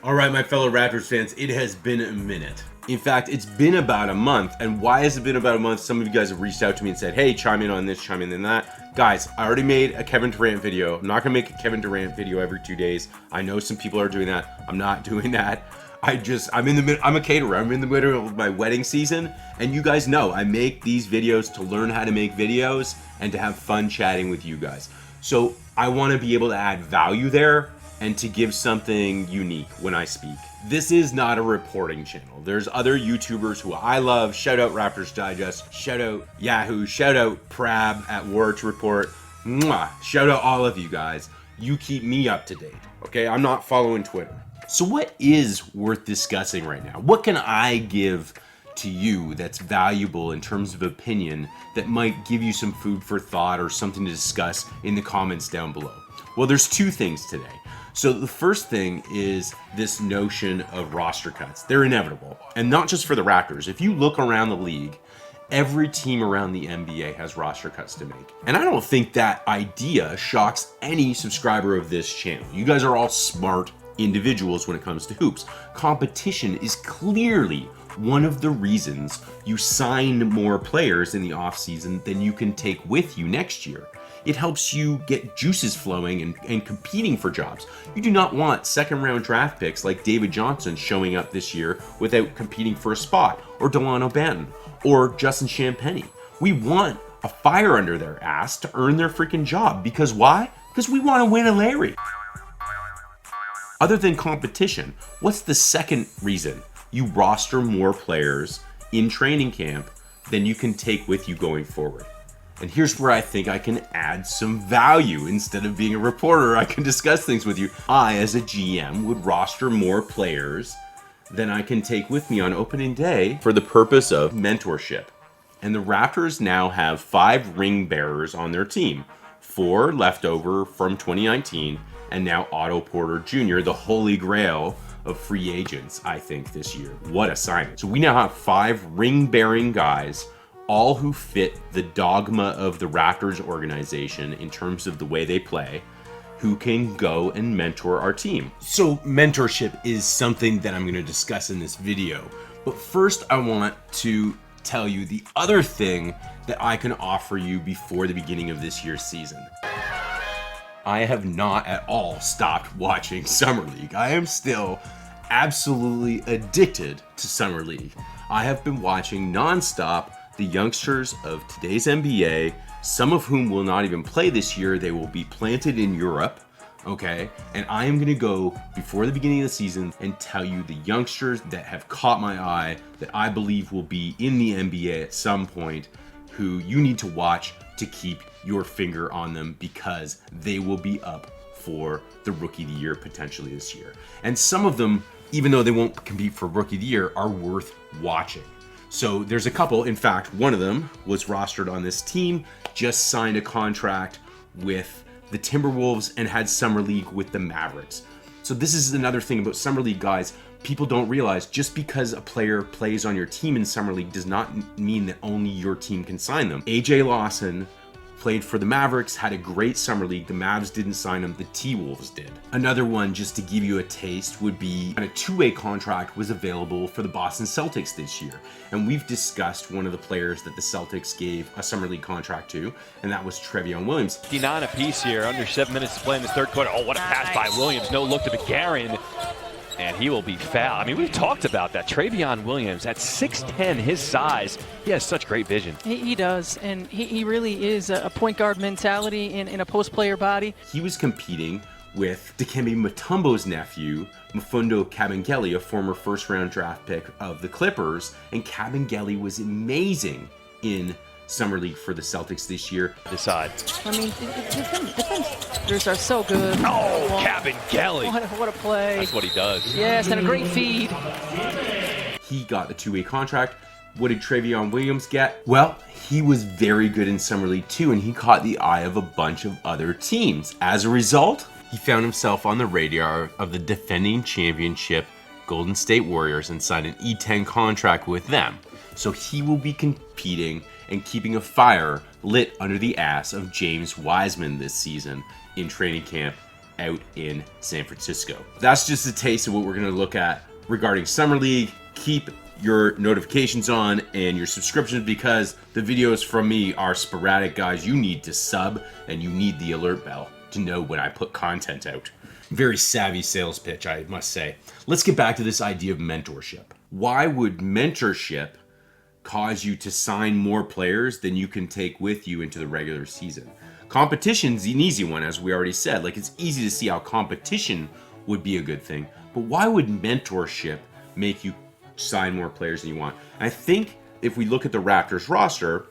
All right, my fellow Raptors fans, it has been a minute. In fact, it's been about a month. And why has it been about a month? Some of you guys have reached out to me and said, hey, chime in on this, chime in on that. Guys, I already made a Kevin Durant video. I'm not gonna make a Kevin Durant video every 2 days. I know some people are doing that. I'm not doing that. I'm a caterer. I'm in the middle of my wedding season. And you guys know, I make these videos to learn how to make videos and to have fun chatting with you guys. So I wanna be able to add value there and to give something unique when I speak. This is not a reporting channel. There's other YouTubers who I love. Shout out Raptors Digest, shout out Yahoo, shout out Prab at Warts Report. Mwah. Shout out all of you guys. You keep me up to date, okay? I'm not following Twitter. So what is worth discussing right now? What can I give to you that's valuable in terms of opinion that might give you some food for thought or something to discuss in the comments down below? Well, there's two things today. So the first thing is this notion of roster cuts. They're inevitable, and not just for the Raptors. If you look around the league, every team around the NBA has roster cuts to make. And I don't think that idea shocks any subscriber of this channel. You guys are all smart individuals when it comes to hoops. Competition is clearly one of the reasons you sign more players in the offseason than you can take with you next year. It helps you get juices flowing and competing for jobs. You do not want second round draft picks like David Johnson showing up this year without competing for a spot, or Dalano Banton, or Justin Champagnie. We want a fire under their ass to earn their freaking job. Because why? Because we want to win a Larry. Other than competition, what's the second reason you roster more players in training camp than you can take with you going forward? And here's where I think I can add some value. Instead of being a reporter, I can discuss things with you. I, as a GM, would roster more players than I can take with me on opening day for the purpose of mentorship. And the Raptors now have 5 ring bearers on their team, 4 leftover from 2019, and now Otto Porter Jr., the holy grail of free agents, I think, this year. What a signing. So we now have 5 ring-bearing guys, all who fit the dogma of the Raptors organization in terms of the way they play, who can go and mentor our team. So mentorship is something that I'm going to discuss in this video. But first, I want to tell you the other thing that I can offer you before the beginning of this year's season. I have not at all stopped watching Summer League. I am still absolutely addicted to Summer League. I have been watching nonstop the youngsters of today's NBA, some of whom will not even play this year. They will be planted in Europe, okay? And I am gonna go before the beginning of the season and tell you the youngsters that have caught my eye, that I believe will be in the NBA at some point, who you need to watch to keep your finger on them, because they will be up for the Rookie of the Year potentially this year. And some of them, even though they won't compete for Rookie of the Year, are worth watching. So there's a couple. In fact, one of them was rostered on this team, just signed a contract with the Timberwolves and had Summer League with the Mavericks. So this is another thing about Summer League, guys. People don't realize just because a player plays on your team in Summer League does not mean that only your team can sign them. AJ Lawson played for the Mavericks, had a great Summer League. The Mavs didn't sign him, the T-Wolves did. Another one, just to give you a taste, would be a 2-way contract was available for the Boston Celtics this year. And we've discussed one of the players that the Celtics gave a Summer League contract to, and that was Trevion Williams. 59 apiece here, under 7 minutes to play in the third quarter. Oh, what a pass by Williams. No look to McGarren. And he will be fouled. I mean, we've talked about that. Trevion Williams, at 6'10", his size, he has such great vision. He does, and he really is a point guard mentality in a post-player body. He was competing with Dikembe Mutombo's nephew, Mfundo Kabengele, a former first-round draft pick of the Clippers, and Kabengele was amazing in Summer League for the Celtics this year. Decide. I mean, defenders are so good. Oh, Kabengele. What a play. That's what he does. Yes, and a great feed. He got the 2-way contract. What did Trevion Williams get? Well, he was very good in Summer League too, and he caught the eye of a bunch of other teams. As a result, he found himself on the radar of the defending championship Golden State Warriors and signed an E10 contract with them. So he will be competing and keeping a fire lit under the ass of James Wiseman this season in training camp out in San Francisco. That's just a taste of what we're going to look at regarding Summer League. Keep your notifications on and your subscriptions, because the videos from me are sporadic, guys. You need to sub and you need the alert bell to know when I put content out. Very savvy sales pitch, I must say. Let's get back to this idea of mentorship. Why would mentorship cause you to sign more players than you can take with you into the regular season? Competition's an easy one, as we already said. Like, it's easy to see how competition would be a good thing. But why would mentorship make you sign more players than you want? I think if we look at the Raptors roster,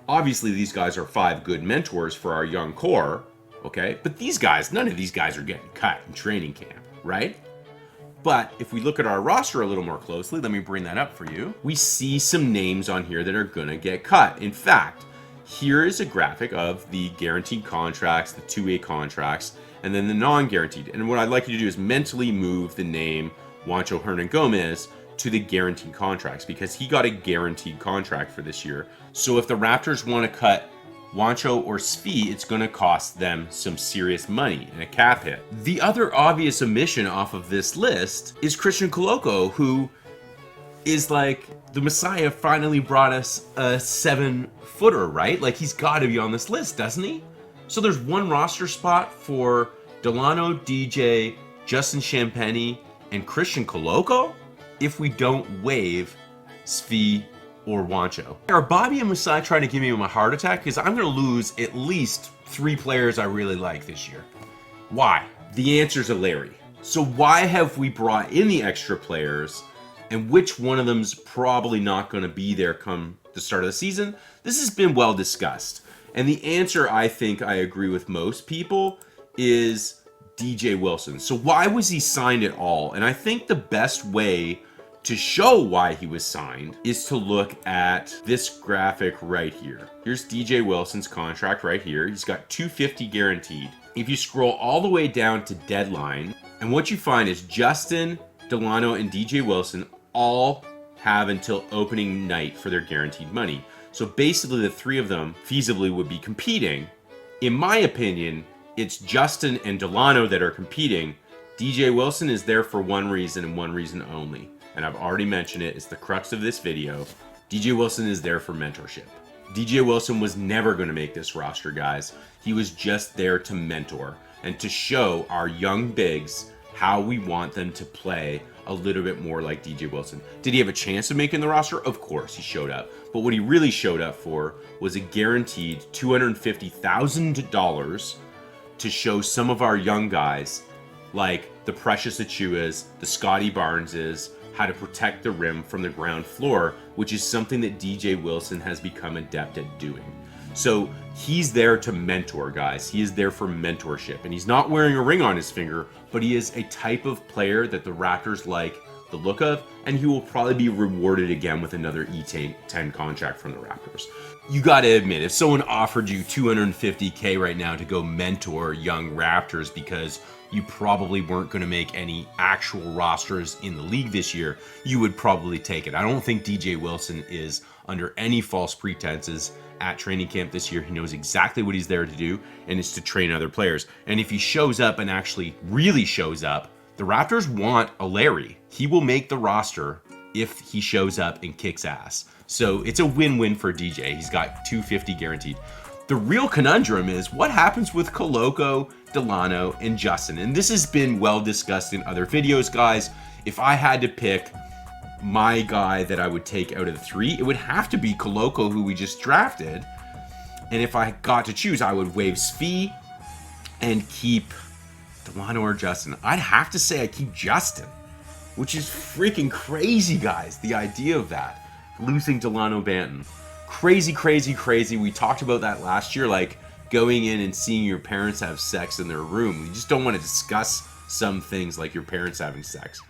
obviously these guys are 5 good mentors for our young core, okay? But these guys, none of these guys are getting cut in training camp, right? But if we look at our roster a little more closely, let me bring that up for you. We see some names on here that are gonna get cut. In fact, here is a graphic of the guaranteed contracts, the 2-way contracts, and then the non-guaranteed. And what I'd like you to do is mentally move the name Juancho Hernangomez to the guaranteed contracts, because he got a guaranteed contract for this year. So if the Raptors want to cut Juancho or Svi, it's going to cost them some serious money and a cap hit. The other obvious omission off of this list is Christian Koloko, who is like the Messiah. Finally brought us a 7-footer, right? Like, he's got to be on this list, doesn't he? So there's one roster spot for Dalano, DJ, Justin Champagny, and Christian Koloko if we don't waive Svi or Juancho. Are Bobby and Masai trying to give me a heart attack? Because I'm going to lose at least 3 players I really like this year. Why? The answer's a Larry. So why have we brought in the extra players, and which one of them's probably not going to be there come the start of the season? This has been well discussed. And the answer, I think I agree with most people, is DJ Wilson. So why was he signed at all? And I think the best way to show why he was signed is to look at this graphic right here. Here's DJ Wilson's contract right here. He's got $250 guaranteed. If you scroll all the way down to deadline, and what you find is Justin, Dalano, and DJ Wilson all have until opening night for their guaranteed money. So basically the 3 of them feasibly would be competing. In my opinion, it's Justin and Dalano that are competing. DJ Wilson is there for one reason and one reason only. And I've already mentioned it. It's the crux of this video. DJ Wilson is there for mentorship. DJ Wilson was never going to make this roster, guys. He was just there to mentor and to show our young bigs how we want them to play a little bit more like DJ Wilson. Did he have a chance of making the roster? Of course, he showed up. But what he really showed up for was a guaranteed $250,000 to show some of our young guys, like the Precious Achuas, the Scotty Barneses, how to protect the rim from the ground floor, which is something that DJ Wilson has become adept at doing. So he's there to mentor, guys. He is there for mentorship. And he's not wearing a ring on his finger, but he is a type of player that the Raptors like the look of, and he will probably be rewarded again with another E10 contract from the Raptors. You got to admit, if someone offered you $250K right now to go mentor young Raptors because you probably weren't going to make any actual rosters in the league this year, you would probably take it. I don't think DJ Wilson is under any false pretenses at training camp this year. He knows exactly what he's there to do, and it's to train other players. And if he shows up and actually really shows up, the Raptors want a Larry. He will make the roster if he shows up and kicks ass. So it's a win-win for DJ. He's got $250 guaranteed. The real conundrum is what happens with Koloko, Dalano, and Justin. And this has been well discussed in other videos, guys. If I had to pick my guy that I would take out of the 3, it would have to be Koloko, who we just drafted. And if I got to choose, I would waive Svi and keep Dalano or Justin. I'd have to say I keep Justin, which is freaking crazy, guys. The idea of that, losing Dalano Banton. Crazy, crazy, crazy. We talked about that last year, like going in and seeing your parents have sex in their room. You just don't want to discuss some things like your parents having sex.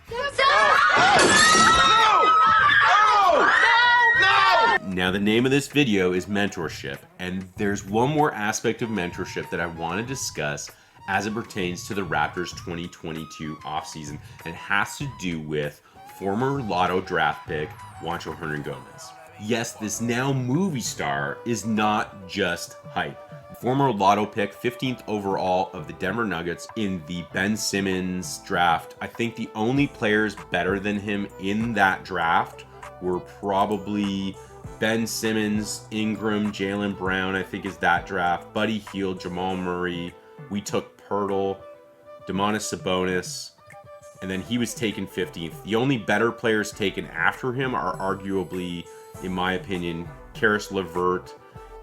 Now, the name of this video is Mentorship, and there's one more aspect of mentorship that I want to discuss as it pertains to the Raptors 2022 offseason. It has to do with former Lotto draft pick Juancho Hernangomez. Yes, this now movie star is not just hype. Former lotto pick, 15th overall of the Denver Nuggets in the Ben Simmons draft. I think the only players better than him in that draft were probably Ben Simmons, Ingram, Jaylen Brown, I think is that draft. Buddy Hield, Jamal Murray. We took Pirtle, Domantas Sabonis, and then he was taken 15th. The only better players taken after him are arguably, in my opinion, Karis LeVert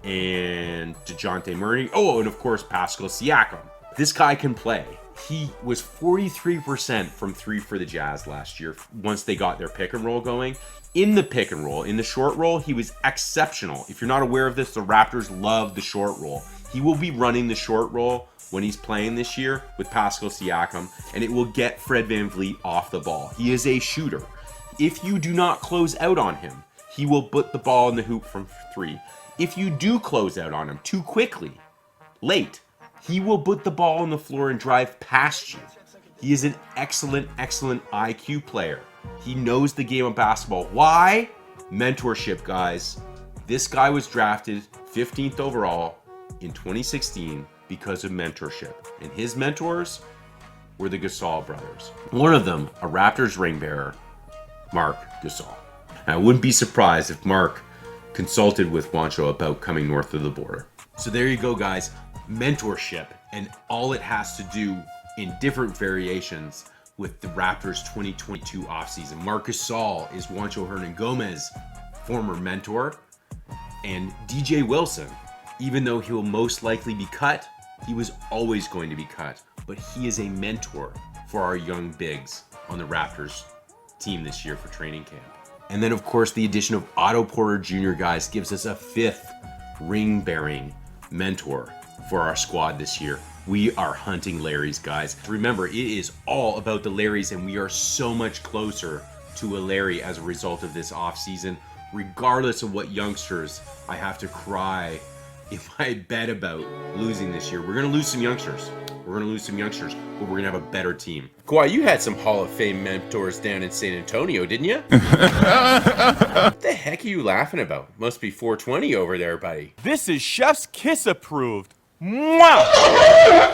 and DeJounte Murray. Oh, and of course, Pascal Siakam. This guy can play. He was 43% from 3 for the Jazz last year once they got their pick and roll going. In the pick and roll, in the short roll, he was exceptional. If you're not aware of this, the Raptors love the short roll. He will be running the short roll when he's playing this year with Pascal Siakam, and it will get Fred VanVleet off the ball. He is a shooter. If you do not close out on him, he will put the ball in the hoop from 3. If you do close out on him too quickly, late, he will put the ball on the floor and drive past you. He is an excellent, excellent IQ player. He knows the game of basketball. Why? Mentorship, guys. This guy was drafted 15th overall in 2016 because of mentorship. And his mentors were the Gasol brothers. One of them, a Raptors ring bearer, Marc Gasol. I wouldn't be surprised if Marc consulted with Juancho about coming north of the border. So there you go, guys. Mentorship and all it has to do in different variations with the Raptors 2022 offseason. Marc Gasol is Juancho Hernangomez's former mentor. And DJ Wilson, even though he will most likely be cut, he was always going to be cut. But he is a mentor for our young bigs on the Raptors team this year for training camp. And then, of course, the addition of Otto Porter Jr., guys, gives us a 5th ring-bearing mentor for our squad this year. We are hunting Larrys, guys. Remember, it is all about the Larrys, and we are so much closer to a Larry as a result of this offseason. Regardless of what youngsters I have to cry if I bet about losing this year. We're going to lose some youngsters. But we're going to have a better team. Kawhi, you had some Hall of Fame mentors down in San Antonio, didn't you? What the heck are you laughing about? Must be 420 over there, buddy. This is Chef's Kiss approved. Mwah!